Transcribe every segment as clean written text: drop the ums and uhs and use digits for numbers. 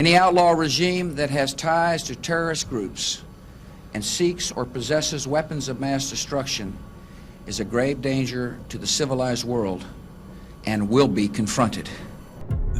Any outlaw regime that has ties to terrorist groups and seeks or possesses weapons of mass destruction is a grave danger to the civilized world and will be confronted.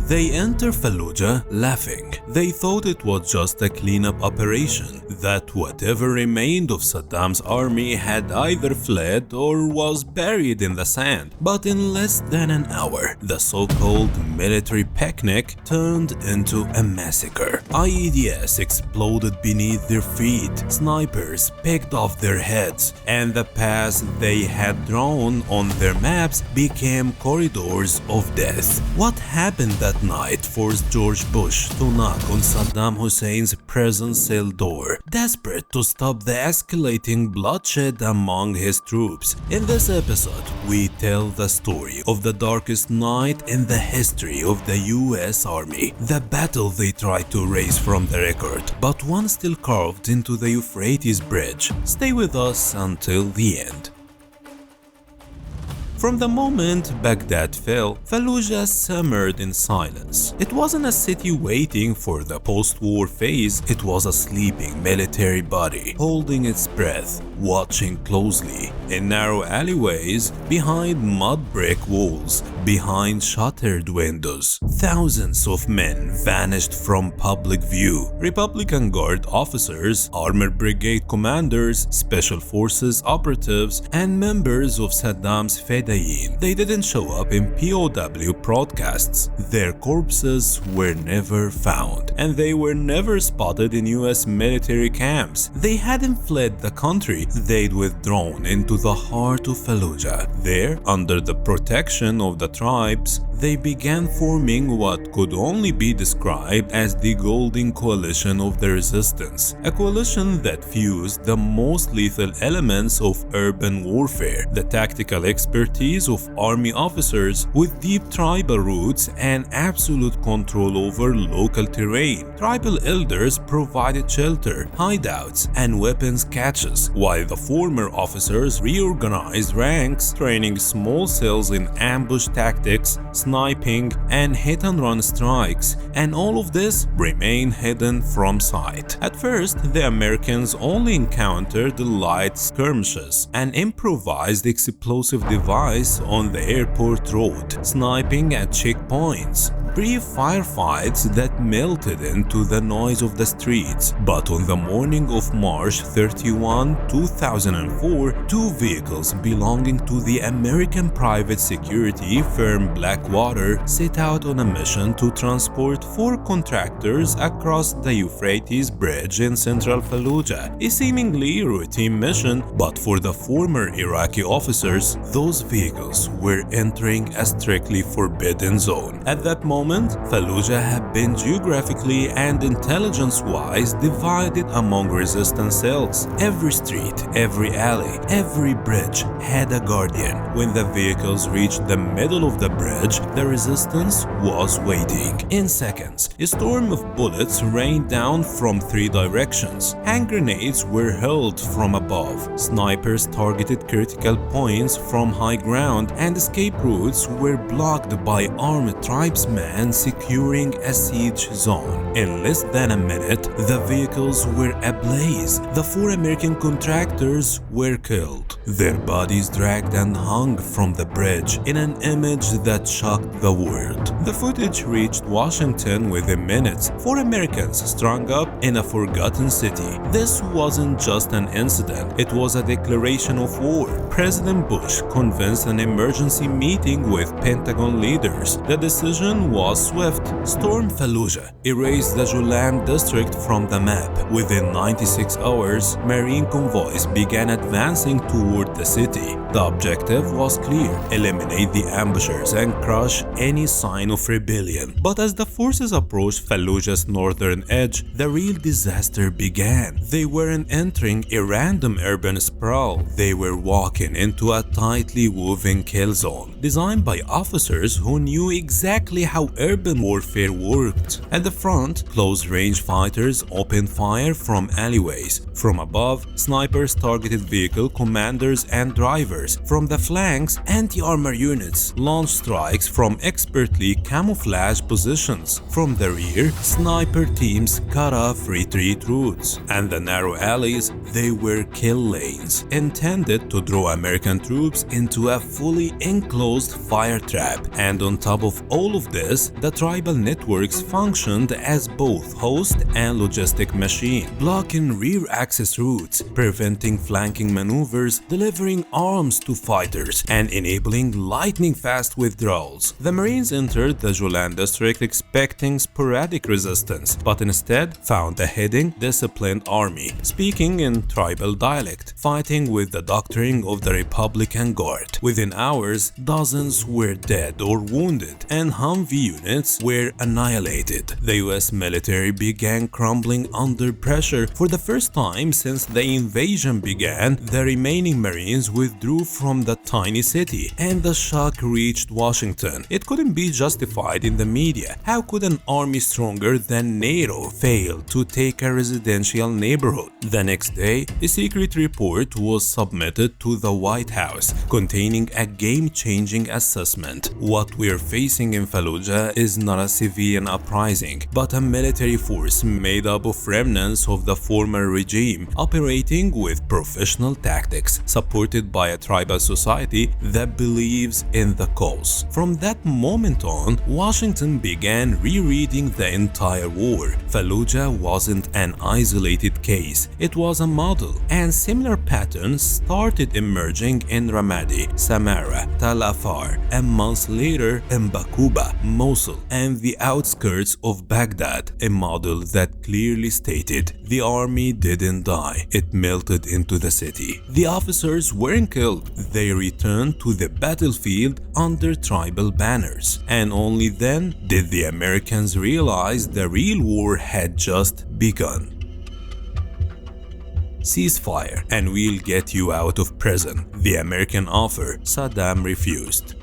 They enter Fallujah laughing. They thought it was just a cleanup operation, that whatever remained of Saddam's army had either fled or was buried in the sand. But in less than an hour, the so-called military picnic turned into a massacre. IEDs exploded beneath their feet, snipers picked off their heads, and the paths they had drawn on their maps became corridors of death. What happened that night forced George Bush to knock on Saddam Hussein's prison cell door, desperate to stop the escalating bloodshed among his troops. In this episode, we tell the story of the darkest night in the history of the US Army, the battle they tried to erase from the record, but one still carved into the Euphrates Bridge. Stay with us until the end. From the moment Baghdad fell, Fallujah simmered in silence. It wasn't a city waiting for the post-war phase, it was a sleeping military body, holding its breath, watching closely, in narrow alleyways, behind mud brick walls, behind shuttered windows. Thousands of men vanished from public view. Republican Guard officers, armored brigade commanders, special forces operatives, and members of Saddam's Fedayeen. They didn't show up in POW broadcasts. Their corpses were never found, and they were never spotted in US military camps. They hadn't fled the country, they'd withdrawn into the heart of Fallujah. There, under the protection of the tribes, they began forming what could only be described as the Golden Coalition of the Resistance, a coalition that fused the most lethal elements of urban warfare, the tactical expertise of army officers with deep tribal roots and absolute control over local terrain. Tribal elders provided shelter, hideouts, and weapons caches, while the former officers reorganized ranks, training small cells in ambush tactics, sniping, and hit-and-run strikes, and all of this remained hidden from sight. At first, the Americans only encountered light skirmishes, an improvised explosive device on the airport road, sniping at checkpoints, brief firefights that melted into the noise of the streets. But on the morning of March 31, 2004, two vehicles belonging to the American private security firm Blackwater set out on a mission to transport 4 contractors across the Euphrates Bridge in central Fallujah, a seemingly routine mission, but for the former Iraqi officers, those vehicles were entering a strictly forbidden zone. At that moment, Fallujah had been geographically and intelligence-wise divided among resistance cells. Every street, every alley, every bridge had a guardian. When the vehicles reached the middle of the bridge, the resistance was waiting. In seconds, a storm of bullets rained down from 3 directions. Hand grenades were hurled from above. Snipers targeted critical points from high ground, and escape routes were blocked by armed tribesmen securing a siege zone. In less than a minute, the vehicles were ablaze. The 4 American contractors were killed, their bodies dragged and hung from the bridge in an image that shocked the world. The footage reached Washington within minutes. 4 Americans strung up in a forgotten city. This wasn't just an incident, it was a declaration of war. President Bush convinced an emergency meeting with Pentagon leaders. The decision was swift. Storm Fallujah erased the Julan district from the map. Within 96 hours, Marine convoys began advancing toward the city. The objective was clear: eliminate the ambushers and crush any sign of rebellion. But as the forces approached Fallujah's northern edge, the real disaster began. They weren't entering a random urban sprawl. They were walking into a tightly woven kill zone, designed by officers who knew exactly how urban warfare worked. At the front, close-range fighters opened fire from alleyways. From above, snipers targeted vehicle commanders and drivers. From the flanks, anti-armor units launched strikes from expertly camouflaged positions. From the rear, sniper teams cut off retreat routes. And the narrow alleys, they were kill lanes, intended to draw American troops into a fully enclosed fire trap. And on top of all of this, the tribal networks functioned as both host and logistic machine, blocking rear access routes, preventing flanking maneuvers, delivering arms to fighters, and enabling lightning-fast withdrawals. The Marines entered the Julan district expecting sporadic resistance, but instead found a hidden, disciplined army, speaking in tribal dialect, fighting with the doctrine of the Republican Guard. Within hours, dozens were dead or wounded, and Humvee units were annihilated. The US military began crumbling under pressure. For the first time since the invasion began, the remaining Marines withdrew from the tiny city, and the shock reached Washington. It couldn't be justified in the media. How could an army stronger than NATO fail to take a residential neighborhood? The next day, a secret report was submitted to the White House, containing a game-changing assessment. What we're facing in Fallujah is not a civilian uprising, but a military force made up of remnants of the former regime, operating with professional tactics, supported by a tribal society that believes in the cause. From that moment on, Washington began rereading the entire war. Fallujah wasn't an isolated case, it was a model, and similar patterns started emerging in Ramadi, Samarra, Tal Afar, and months later in Bakuba, Mosul, and the outskirts of Baghdad, a model that clearly stated the army didn't die, it melted into the city. The officers weren't killed, they returned to the battlefield under tribal banners, and only then did the Americans realize the real war had just begun. Ceasefire and we'll get you out of prison. The American offer, Saddam refused.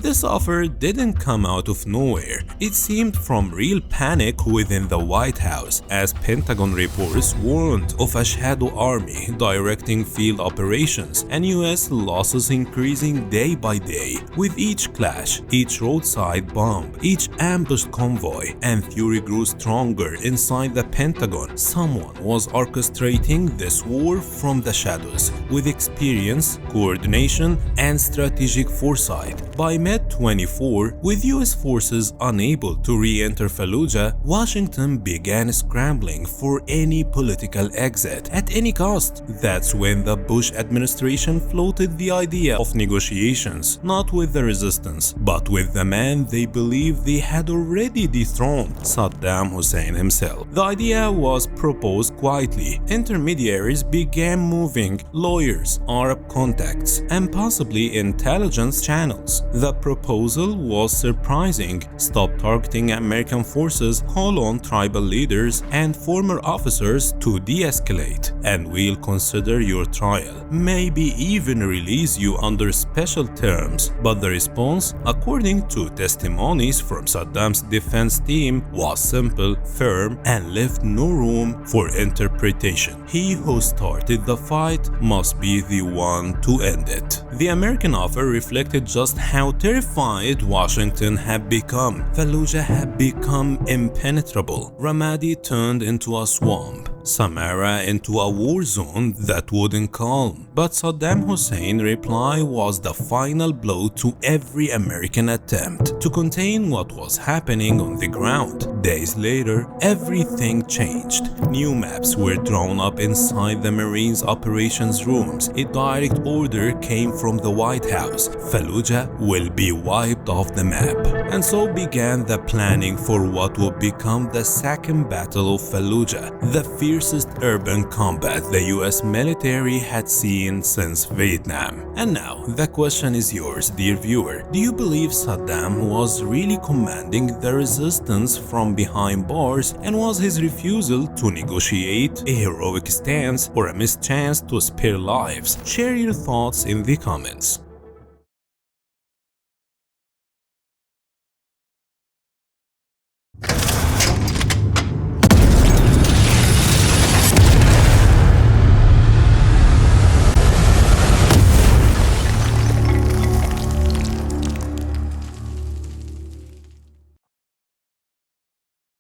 This offer didn't come out of nowhere. It seemed from real panic within the White House, as Pentagon reports warned of a shadow army directing field operations and US losses increasing day by day. With each clash, each roadside bomb, each ambushed convoy, and fury grew stronger inside the Pentagon. Someone was orchestrating this war from the shadows with experience, coordination, and strategic foresight. By Mid-24, with US forces unable to re-enter Fallujah, Washington began scrambling for any political exit at any cost. That's when the Bush administration floated the idea of negotiations, not with the resistance, but with the man they believed they had already dethroned, Saddam Hussein himself. The idea was proposed quietly. Intermediaries began moving, lawyers, Arab contacts, and possibly intelligence channels. The proposal was surprising. Stop targeting American forces, call on tribal leaders and former officers to de-escalate, and we'll consider your trial. Maybe even release you under special terms. But the response, according to testimonies from Saddam's defense team, was simple, firm, and left no room for interpretation. He who started the fight must be the one to end it. The American offer reflected just how terrified Washington had become. Fallujah had become impenetrable. Ramadi turned into a swamp. Samarra into a war zone that wouldn't calm. But Saddam Hussein's reply was the final blow to every American attempt to contain what was happening on the ground. Days later, everything changed. New maps were drawn up inside the Marines' operations rooms. A direct order came from the White House. Fallujah will be wiped off the map. And so began the planning for what would become the Second Battle of Fallujah, the fiercest urban combat the US military had seen since Vietnam. And now, the question is yours, dear viewer. Do you believe Saddam was really commanding the resistance from behind bars, and was his refusal to negotiate a heroic stance or a mischance to spare lives? Share your thoughts in the comments.